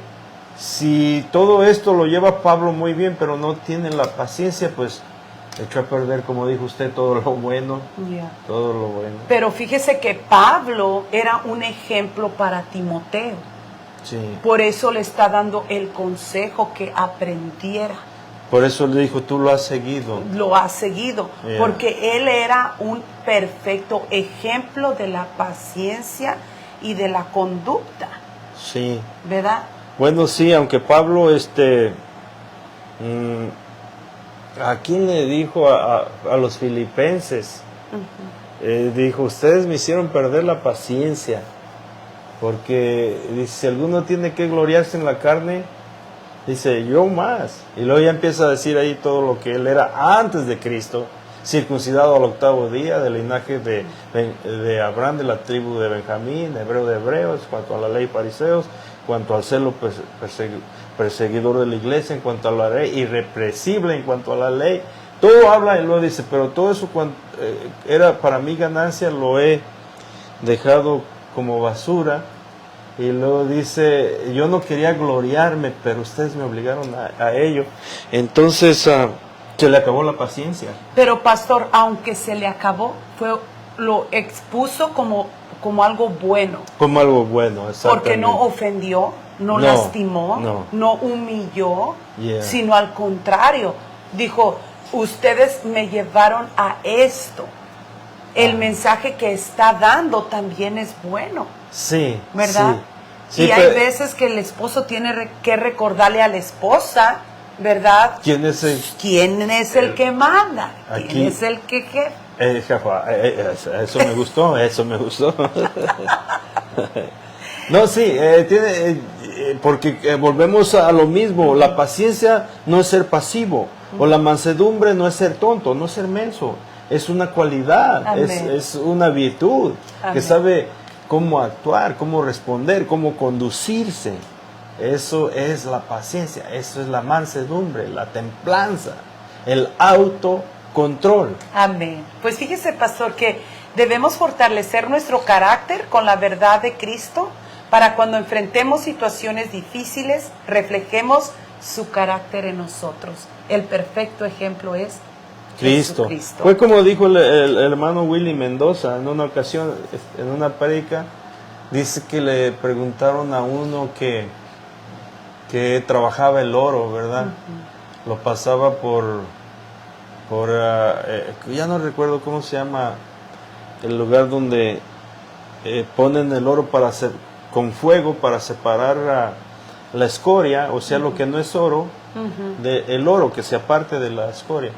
si todo esto lo lleva Pablo muy bien, pero no tiene la paciencia, pues echó a perder, como dijo usted, todo lo bueno. Yeah. Todo lo bueno. Pero fíjese que Pablo era un ejemplo para Timoteo. Sí. Por eso le está dando el consejo que aprendiera. Por eso le dijo, tú lo has seguido. Lo ha seguido. Yeah. Porque él era un perfecto ejemplo de la paciencia y de la conducta. Sí. ¿Verdad? Bueno, sí, aunque Pablo, ¿a quién le dijo? A los filipenses. Dijo, ustedes me hicieron perder la paciencia. Porque dice, si alguno tiene que gloriarse en la carne, dice, yo más. Y luego ya empieza a decir ahí todo lo que él era antes de Cristo. Circuncidado al 8º día, del linaje de Abraham, de la tribu de Benjamín, hebreo de hebreos, cuanto a la ley fariseos, cuanto al celo perseguidor de la iglesia, en cuanto a la ley, irrepresible en cuanto a la ley. Todo habla y luego dice, pero todo eso era para mí ganancia, lo he dejado como basura. Y luego dice, yo no quería gloriarme, pero ustedes me obligaron a ello. Entonces se le acabó la paciencia. Pero pastor, aunque se le acabó, lo expuso como algo bueno. Como algo bueno, exactamente. Porque no ofendió, no lastimó, no humilló, Yeah. sino al contrario, dijo, ustedes me llevaron a esto. El mensaje que está dando también es bueno. Sí. ¿Verdad? Sí, y hay veces que el esposo tiene que recordarle a la esposa, ¿verdad? ¿Quién es el que manda? Aquí, ¿Quién es el que jefe? Jefa, eso me gustó, eso me gustó. No, sí, porque volvemos a lo mismo. La paciencia no es ser pasivo, o la mansedumbre no es ser tonto, no es ser menso. Es una cualidad, es una virtud. Amén. Que sabe cómo actuar, cómo responder, cómo conducirse. Eso es la paciencia, eso es la mansedumbre, la templanza, el autocontrol. Amén. Pues fíjese, pastor, que debemos fortalecer nuestro carácter con la verdad de Cristo para cuando enfrentemos situaciones difíciles, reflejemos su carácter en nosotros. El perfecto ejemplo es Cristo. Jesucristo. Fue como dijo el hermano Willy Mendoza en una ocasión, en una prédica, dice que le preguntaron a uno que trabajaba el oro, ¿verdad? Lo pasaba ya no recuerdo cómo se llama el lugar donde ponen el oro con fuego para separar la escoria, o sea, lo que no es oro, el oro que se aparte de la escoria.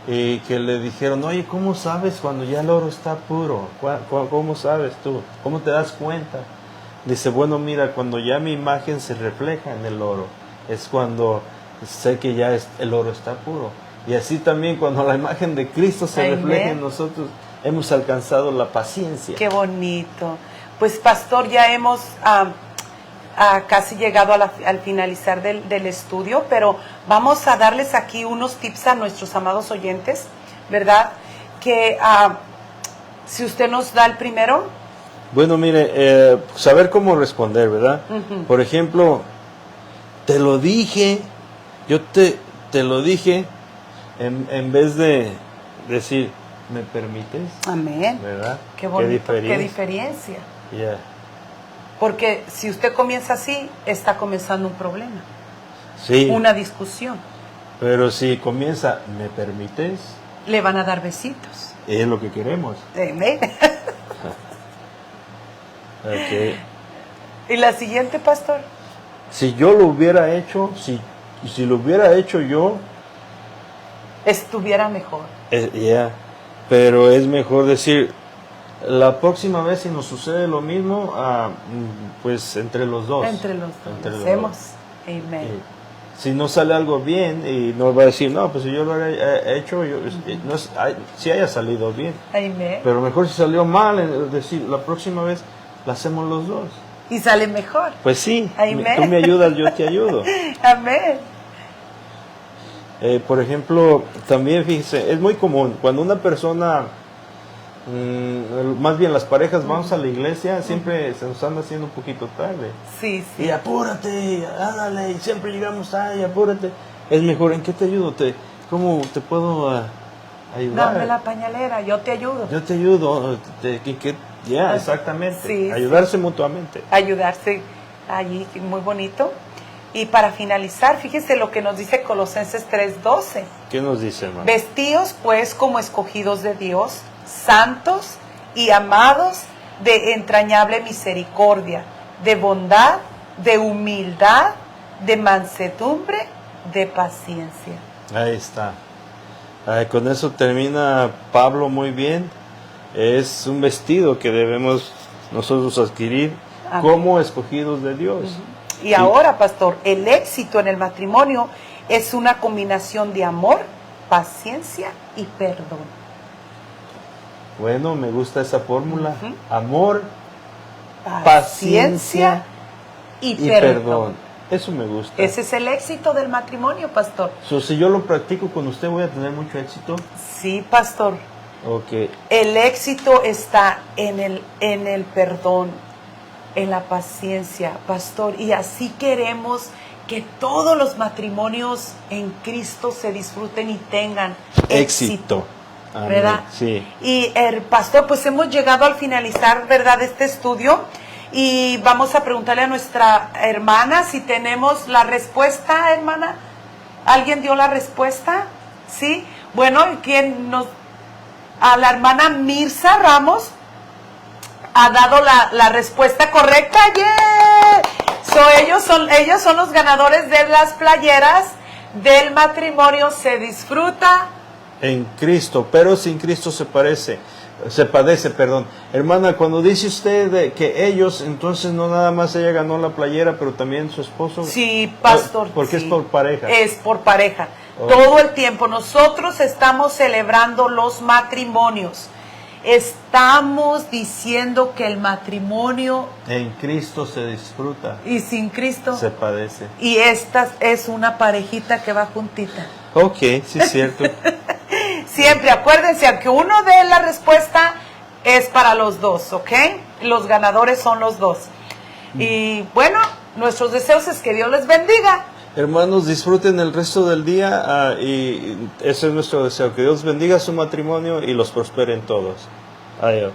Y que le dijeron, oye, ¿cómo sabes cuando ya el oro está puro? ¿Cómo sabes tú? ¿Cómo te das cuenta? Dice, bueno, mira, cuando ya mi imagen se refleja en el oro, es cuando sé que ya el oro está puro. Y así también cuando la imagen de Cristo se refleja en nosotros, hemos alcanzado la paciencia. Qué bonito. Pues pastor, ya hemos casi llegado al finalizar del estudio, pero vamos a darles aquí unos tips a nuestros amados oyentes, ¿verdad? Que si usted nos da el primero. Bueno, mire, saber cómo responder, ¿verdad? Por ejemplo, te lo dije, yo te lo dije, en vez de decir, ¿me permites? Amén. ¿Verdad? Qué bonito, diferencia. qué diferencia. Yeah. Porque si usted comienza así, está comenzando un problema, Sí, una discusión. pero si comienza, ¿me permites? Le van a dar besitos. Es lo que queremos. Amén. Okay. ¿Y la siguiente, pastor? Si yo lo hubiera hecho, si lo hubiera hecho yo, Estuviera mejor. pero es mejor decir, la próxima vez si nos sucede lo mismo, pues entre los dos. Entre los dos. Entre los Hacemos. dos. Amén. Si no sale algo bien y no va a decir, no, pues si yo lo he hecho, si haya salido bien. Amén. Pero mejor si salió mal, es decir, la próxima vez la hacemos los dos. Y sale mejor. Pues sí, Amén. tú me ayudas, yo te ayudo. Amén. Por ejemplo, también fíjese, es muy común, cuando una persona, más bien las parejas, vamos a la iglesia, siempre se nos anda haciendo un poquito tarde. Sí, sí. Y apúrate, ándale, y siempre llegamos tarde, apúrate. Es mejor, ¿en qué te ayudo? ¿Cómo te puedo ayudar? Dame la pañalera, yo te ayudo. Yo te ayudo, exactamente. Sí, Ayudarse mutuamente. Ayudarse allí, muy bonito. Y para finalizar, fíjese lo que nos dice Colosenses 3:12. ¿Qué nos dice, hermano? Vestíos pues como escogidos de Dios, santos y amados, de entrañable misericordia, de bondad, de humildad, de mansedumbre, de paciencia. Ahí está. Con eso termina Pablo muy bien. Es un vestido que debemos nosotros adquirir Amén. Como escogidos de Dios. Y ahora, pastor, el éxito en el matrimonio es una combinación de amor, paciencia y perdón. Bueno, me gusta esa fórmula. Amor, Paciencia y perdón. Eso me gusta. Ese es el éxito del matrimonio, pastor. Si yo lo practico con usted, voy a tener mucho éxito. Sí, pastor. Ok. El éxito está en el perdón, en la paciencia, pastor. Y así queremos que todos los matrimonios en Cristo se disfruten y tengan éxito. Amén. ¿Verdad? Sí. Y pastor, pues hemos llegado al finalizar, ¿verdad?, este estudio. Y vamos a preguntarle a nuestra hermana si tenemos la respuesta, hermana. ¿Alguien dio la respuesta? ¿Sí? Bueno, a la hermana Mirza Ramos ha dado la respuesta correcta. ¡Yeah! Ellos son los ganadores de las playeras del matrimonio. Se disfruta En Cristo, pero sin Cristo se padece, perdón. Hermana, cuando dice usted que ellos, entonces no nada más ella ganó la playera, pero también su esposo. Sí, pastor. Porque sí. es por pareja. Es por pareja. Oh. Todo el tiempo. Nosotros estamos celebrando los matrimonios. Estamos diciendo que el matrimonio En Cristo se disfruta. y sin Cristo. Se padece. Y esta es una parejita que va juntita. Ok, sí es cierto. Siempre acuérdense, aunque uno dé la respuesta, es para los dos, ¿ok? Los ganadores son los dos. Y bueno, nuestros deseos es que Dios les bendiga. Hermanos, disfruten el resto del día y ese es nuestro deseo. Que Dios bendiga su matrimonio y los prospere en todos. Adiós.